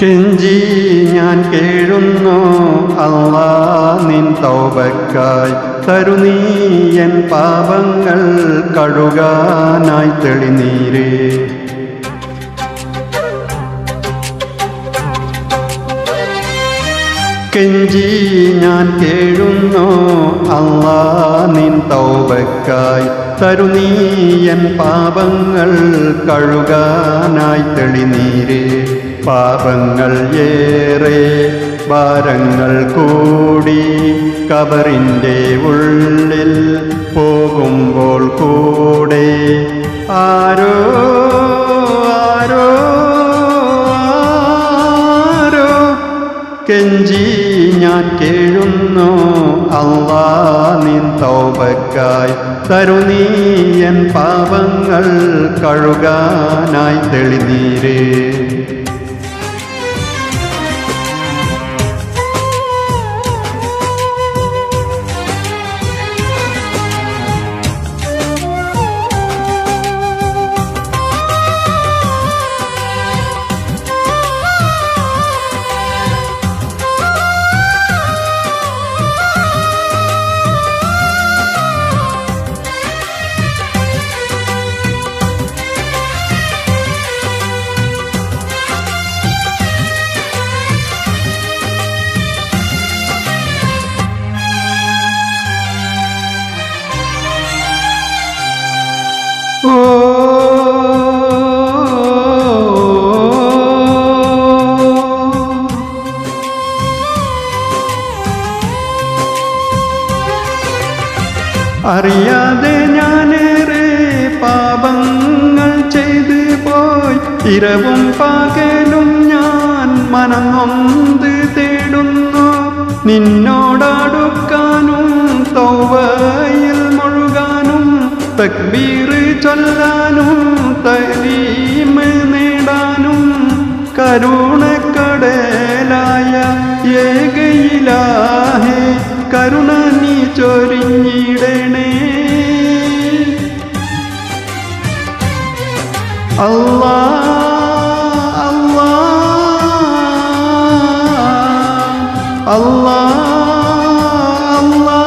കെഞ്ചി ഞാൻ കേഴുന്നു അല്ലാ നിൻ തൗബക്കായി തരുനീ എൻ പാപങ്ങൾ കഴുകാനായി തെളിനീരേ. കെഞ്ചി ഞാൻ കേഴുന്നു അല്ലാ നിൻ തൗബക്കായി തരുനീ എൻ പാപങ്ങൾ കഴുകാനായി തെളിനീരേ. പാപങ്ങൾ ഏറെ ഭാരങ്ങൾ കൂടി കബറിൻ്റെ ഉള്ളിൽ പോകുമ്പോൾ കൂടെ ആരോ ആരോ ആരോ കെഞ്ചി ഞാൻ കേഴുന്നു അല്ലാ നിൻ തൗബക്കായി തരുനീ എൻ പാപങ്ങൾ കഴുകാനായി തെളിനീരേ. അറിയാതെ ഞാനേറെ പാപങ്ങൾ ചെയ്തു പോയി. ഇരവും പകലും ഞാൻ മനം നൊന്ത് തേടുന്നു. നിന്നോടടുക്കാനും തൗബയിൽ മുഴുകാനും തക്ബീർ ചൊല്ലാനും തഹ്ലീൽ നേടാനും കരുണക്കടലായ ഏക ഇലാഹേ കരുണ നീ ചൊരിഞ്ഞിടണേ. അല്ലാ അല്ലാ അല്ലാ അല്ലാ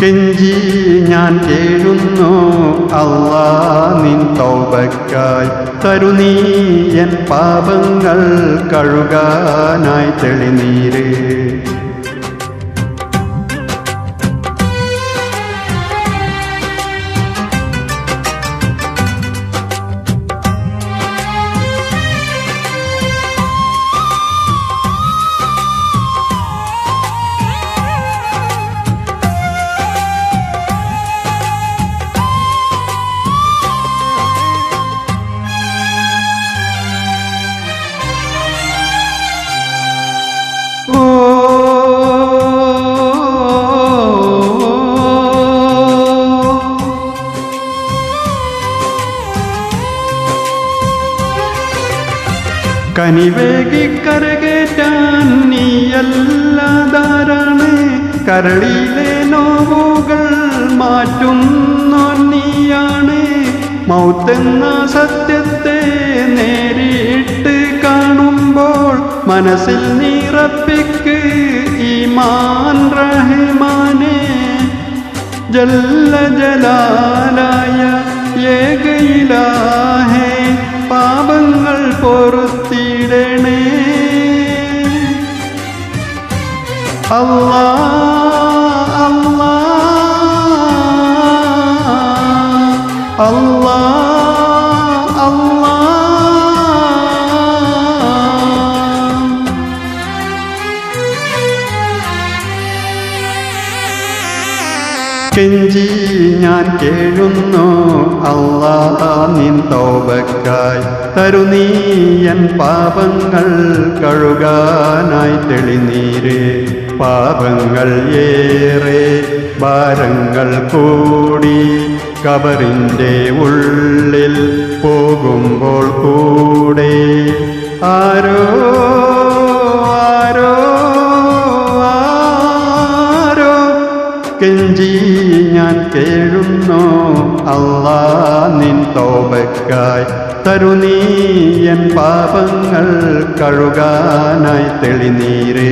കെഞ്ചി ഞാൻ കേഴുന്നു അല്ലാ നിൻ തൗബക്കായി തരുനീ എൻ പാപങ്ങൾ കഴുകാനായി തെളിനീരേ. കനിവേകി കരകേറ്റാൻ നീയല്ലാതാരാണ്. കരളിലെ നോവുകൾ മാറ്റുന്നോ നീയാണ്. മൗത്തെന്ന സത്യത്തെ നേരിട്ട് കാണുമ്പോൾ മനസ്സിൽ നിറപ്പിക്ക് ഈമാൻ റഹ്മാനെ. ജല്ല ജലാലായ ഏക ഇലാഹേ പാപങ്ങൾ പൊറുത്തിടണേ. അല്ലാ അല്ലാ അല്ലാ അല്ലാ കെഞ്ചി ഞാൻ കേഴുന്നു അല്ലാ നിൻ തൗബക്കായി തരുനീ എൻ പാപങ്ങൾ കഴുകാനായി തെളിനീരേ. പാപങ്ങൾ ഏറെ ഭാരങ്ങൾ കൂടി കബറിൻ്റെ ഉള്ളിൽ പോകുമ്പോൾ കൂടെ ആരോ ആരോ ആരോ കെഞ്ചി ഞാൻ കേഴുന്നു അല്ലാ നിൻ തൗബക്കായി തരു നീ എൻ പാപങ്ങൾ കഴുകാനായി തെളിനീരേ.